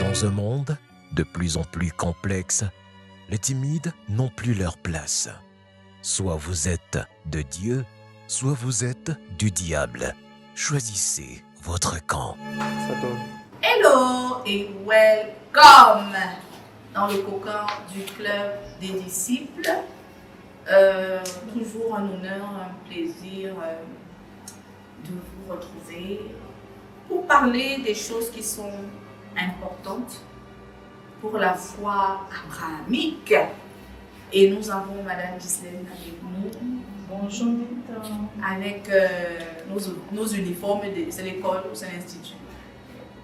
Dans un monde de plus en plus complexe, les timides n'ont plus leur place. Soit vous êtes de Dieu, soit vous êtes du diable. Choisissez votre camp. Hello et welcome dans le cocon du club des disciples. Toujours un honneur, un plaisir de vous retrouver pour parler des choses qui sont importantes pour la foi abrahamique. Et nous avons Madame Ghislaine avec nous. Bonjour, Milton. Avec nos uniformes, c'est l'école ou c'est l'institut?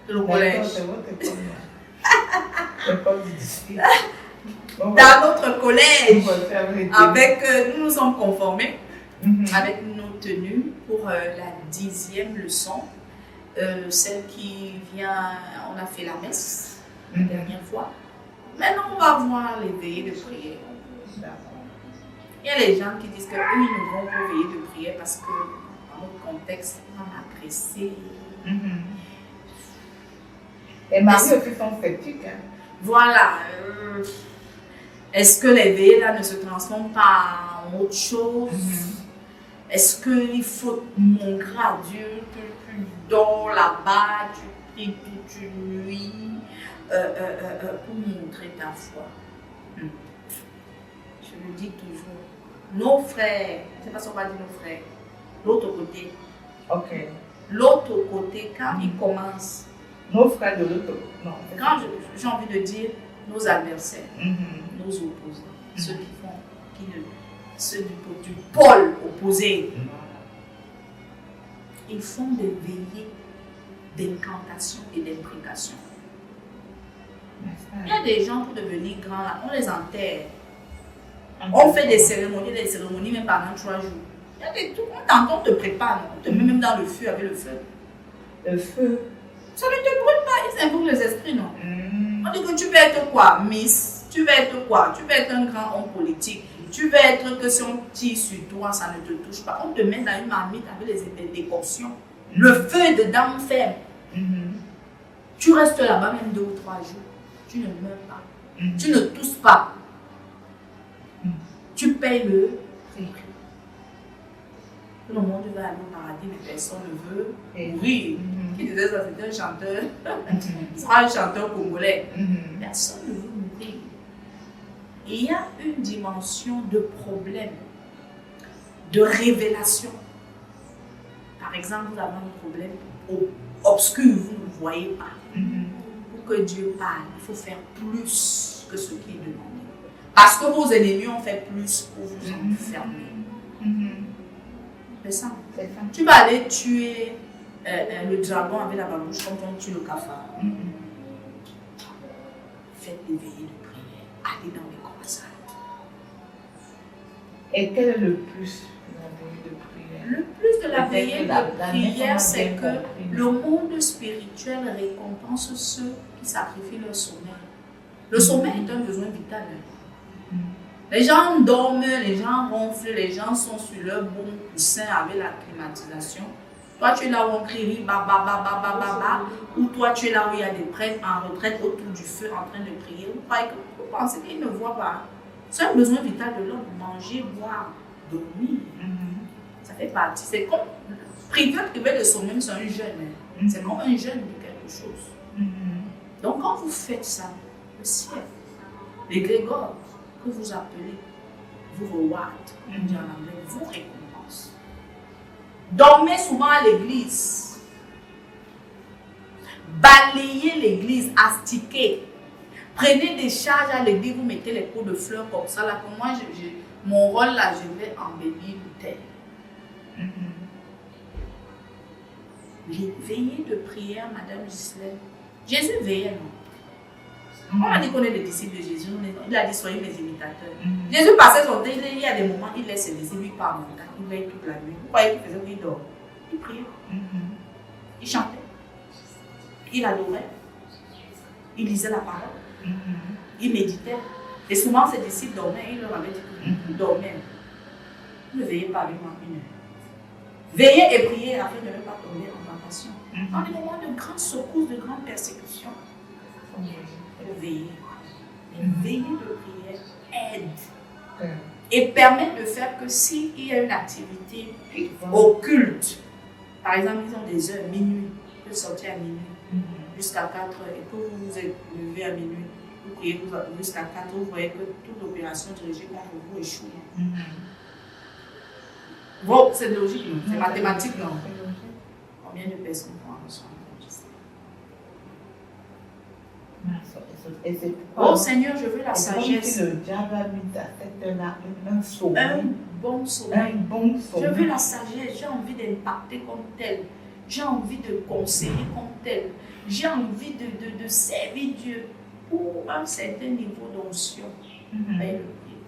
C'est le collège. C'est votre école. L'école du disciple. Dans notre collège, avec, nous nous sommes conformés avec nos tenues pour la 10e leçon. Celle qui vient, on a fait la messe la dernière fois. Maintenant, on va voir les veillées de prière. Il y a les gens qui disent qu'eux, ils ne vont pas veiller de prière parce que, dans notre contexte, on a pressé. Et Marie aussi sont sceptiques. Voilà. Est-ce que les veillées là ne se transforment pas en autre chose? Est-ce qu'il faut montrer à Dieu que tu dors là-bas, tu pries toute une nuit pour montrer ta foi? Je le dis toujours. Nos frères, je ne sais pas si on va dire nos frères, l'autre côté. Ok. L'autre côté, quand ils commencent. Nos frères de l'autre côté. Non. Quand j'ai envie de dire nos adversaires, nos opposants, ceux qui font, ceux du pôle opposé, ils font des veillées d'incantation et d'imprécation. Il y a des gens pour devenir grands là, on les enterre. On fait des cérémonies même pendant 3 jours. Il y a des trucs, on te prépare, on te met même dans le feu avec le feu. Le feu. Ça ne te brûle pas, ils invoquent les esprits, non? On dit que tu veux être quoi? Miss, tu veux être quoi? Tu veux être un grand homme politique. Tu veux être que si on tire sur toi, ça ne te touche pas. On te met dans une marmite avec les décoctions. Le feu est dedans ferme. Tu restes là-bas même 2 ou 3 jours. Tu ne meurs pas. Tu ne tousses pas. Tu payes le prix. Tout le monde veut aller au paradis, mais personne ne veut mourir. Qui disait ça? C'était un chanteur. Il sera un chanteur congolais. Personne ne veut mourir. Il y a une dimension de problème, de révélation. Par exemple, vous avez un problème obscur, vous ne voyez pas. Pour que Dieu parle, il faut faire plus que ce qui est demandé. Parce que vos ennemis ont fait plus pour vous enfermer. C'est ça. Tu vas aller tuer le dragon avec la babouche comme on tue le cafard. Faites des veillées de prière. Allez dans les croisades. Et quel est le plus de la veillée de prière? Le plus de la veillée de prière, c'est que le monde spirituel récompense ceux qui sacrifient leur sommeil. Le sommeil est un besoin vital. Les gens dorment, les gens ronflent, les gens sont sur leur bon coussin avec la climatisation. Toi, tu es là où on crie ou toi, tu es là où il y a des prêtres en retraite autour du feu en train de prier. Vous pensez qu'ils ne voient pas? C'est un besoin vital de l'homme. Manger, boire, dormir. Ça fait partie. C'est comme priver de sommeil, c'est un jeûne. C'est comme un jeûne de quelque chose. Donc, quand vous faites ça, le ciel, les grégores, que vous appelez, vous reward, on dit en anglais, vous récompense. Dormez souvent à l'église. Balayez l'église, astiquez. Prenez des charges à l'église, vous mettez les pots de fleurs comme ça. Là, comme moi, mon rôle là, je vais embellir l'autel. Les veillées de prière, Madame Ghislaine. Jésus veillait, non? On a dit qu'on est les disciples de Jésus, il a dit soyez mes imitateurs. Jésus passait son temps, il y a des moments, il laisse ses disciples, lui parle en temps, il veille toute la nuit. Vous croyez qu'il faisait quoi? Il dort. Il priait. Il chantait. Il adorait. Il lisait la parole. Il méditait. Et souvent ses disciples dormaient, il leur avait dit qu'ils dormaient. Ne veillez pas avec moi une heure. Veillez et priez afin de ne pas tomber en tentation. Dans des moments de grande secousse, de grande persécution. Veiller. Et veiller de prière aide. Et permet de faire que s'il y a une activité occulte, par exemple, ils ont des heures, minuit, ils peuvent sortir à minuit, jusqu'à 4 heures, et que vous vous êtes levé à minuit, vous priez jusqu'à 4 heures, vous voyez que toute opération dirigée contre vous échoue. Bon, c'est logique, non? C'est mathématique, non? Combien de personnes vont en soin? Oh Seigneur, je veux la sagesse. Le diable a mis à cette heure-là un sommeil. Un bon sommeil. Je veux la sagesse. J'ai envie d'impacter comme tel. J'ai envie de conseiller comme tel. J'ai envie de servir Dieu pour un certain niveau d'onction. Veuillez le prier.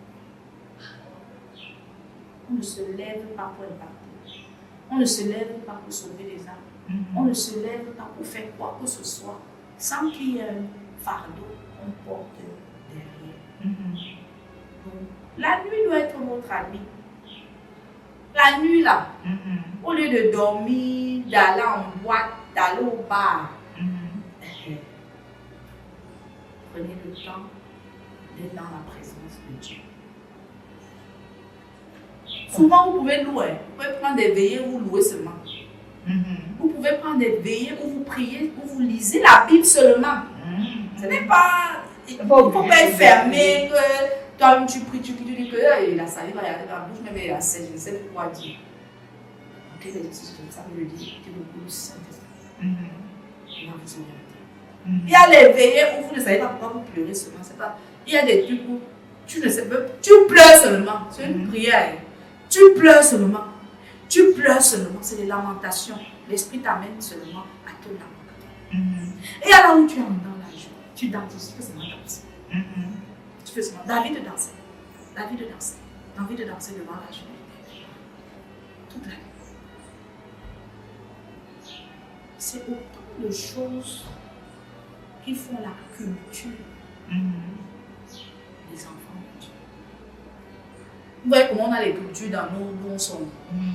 On ne se lève pas pour impacter. On ne se lève pas pour sauver les âmes. On ne se lève pas pour faire quoi que ce soit sans qu'il y ait un fardeau qu'on porte derrière. Donc, la nuit doit être notre ami. La nuit là, au lieu de dormir, d'aller en boîte, d'aller au bar, prenez le temps d'être dans la présence de Dieu. Souvent, vous pouvez louer. Vous pouvez prendre des veillées où vous louez seulement. Vous pouvez prendre des veillées où vous priez, où vous lisez la Bible seulement. Ce n'est pas... Il ne faut pas être fermé, que toi tu pries, tu dis que la salive va y aller dans la bouche, mais il y a je ne sais pas quoi dire. Ok, ça me le dit, tu beaucoup le Saint-Esprit. Il y a les veillées où vous ne savez pas pourquoi vous pleurez seulement. Pas, il y a des trucs où tu ne sais pas, tu pleures seulement. C'est une prière. Tu pleures seulement. Tu pleures seulement. C'est des lamentations. L'Esprit t'amène seulement à te lamenter. Et alors où tu es dans la joie, tu danses, tu fais seulement danser. Tu fais seulement. David dansait. David dansait. Envie de danser devant la joie. Toute la nuit. C'est autant de choses qui font la culture des enfants de Dieu. Vous voyez comment on a les cultures dans nous, on sommes.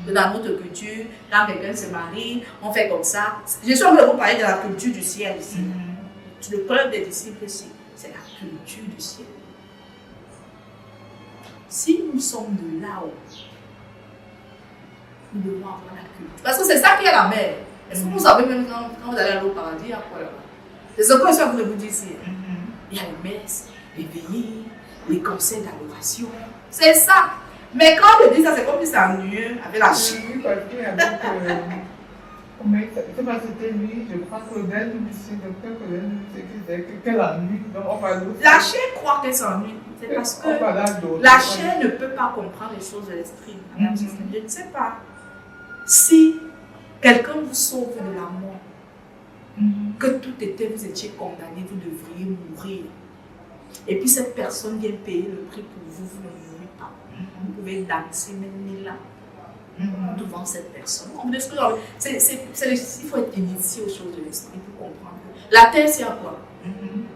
Dans notre culture, quand quelqu'un se marie, on fait comme ça. Je suis en train de vous parler de la culture du ciel ici. Le club des disciples ici, c'est la culture du ciel. Si nous sommes de là-haut, nous devons avoir la culture. Parce que c'est ça qui est la mer. Est-ce que vous savez même quand vous allez aller au paradis, il y a quoi là-bas? C'est ce que je suis en train de vous dire ici. Il y a les messes, les veillées, les conseils d'adoration. C'est ça. Mais quand je dis ça, c'est comme si c'est ennuyeux avec la chute. Oui, parce que avec c'était lui, je crois que d'un lycée, docteur que la nuit, donc on va nous. La chair croit qu'elle s'ennuie. C'est parce que la chair ne peut pas comprendre les choses de l'esprit. Je ne sais pas si quelqu'un vous sauve de la mort, que tout était, vous étiez condamné, vous devriez mourir. Et puis cette personne vient payer le prix pour vous, vous ne mourrez pas. Vous pouvez danser même là, devant cette personne. Il faut être initié aux choses de l'esprit pour comprendre. La terre, c'est à quoi?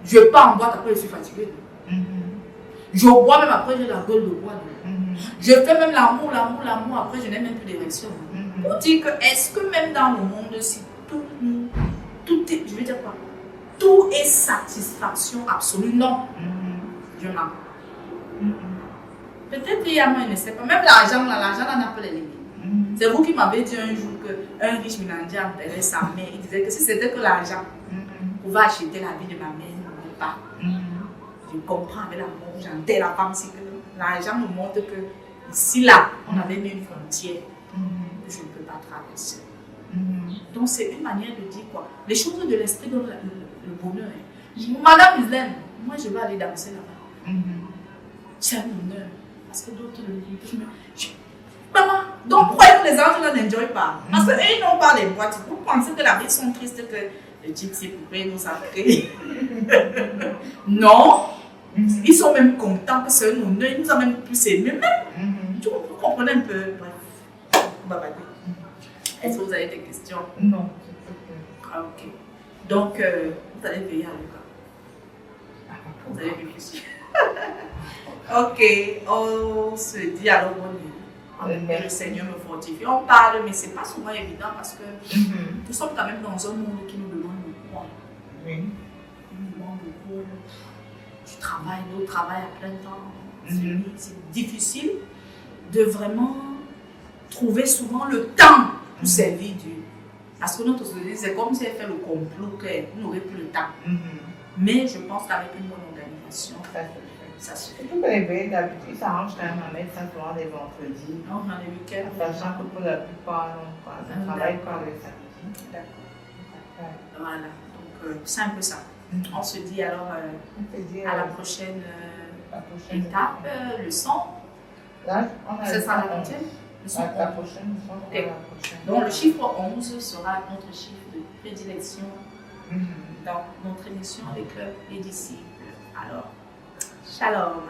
Je pars en boîte, après je suis fatigué. Je bois même après, j'ai la gueule de bois. Je fais même l'amour, après je n'ai même plus d'érection. Pour dire que, est-ce que même dans le monde, si tout est, je veux dire quoi? Tout est satisfaction absolue? Non. Je n'en. Peut-être qu'il y a moi, je ne sais pas. Même l'argent n'a pas les limites. C'est vous qui m'avez dit un jour qu'un riche Minandia enterrait sa mère. Il disait que si c'était que l'argent pouvait acheter la vie de ma mère, il ne voulait pas. Je comprends avec la mort, j'enterre la femme. Si l'argent me montre que ici, là, on avait mis une frontière que je ne peux pas traverser. Donc, c'est une manière de dire quoi? Les choses de l'esprit donnent le bonheur. Madame Islaine, moi je vais aller danser là-bas. C'est un honneur. Parce que d'autres le disent. Maman, donc pourquoi les anges là n'enjoyent pas? Parce qu'ils n'ont pas les boîtes. Vous pensez que la vie sont tristes, que le gypsy poupée nous a créé? Non. Ils sont même contents que c'est un honneur. Ils nous ont même plus aimés. Vous comprenez un peu? Bref. Est-ce que vous avez des questions? Non. Ok. Donc, vous allez veiller à Lucas. Vous allez réfléchir. Ok. On se dit alors bonne nuit. Que le Seigneur me fortifie. On parle, mais ce n'est pas souvent évident parce que nous sommes quand même dans un monde qui nous demande beaucoup. moment beaucoup, tu travailles, d'autres travaillent à plein temps. C'est difficile de vraiment trouver souvent le temps pour servir Dieu. Parce que notre société, c'est comme si elle fait le complot qu'on n'aurait plus le temps. Mais je pense qu'avec une bonne organisation, ça se fait. Surtout que les veilles d'habitude, ils s'arrangent quand même à mettre ça souvent les vendredis. Non, dans les week-ends. Sachant que pour la plupart, on ne travaille pas le samedi. D'accord. Voilà, donc c'est un peu ça. On se dit alors à la prochaine étape, leçon. Là, on a Ce sera la prochaine. La prochaine leçon, okay. La prochaine. Donc le chiffre 11 sera notre chiffre de prédilection dans notre émission avec les disciples. Alors, shalom.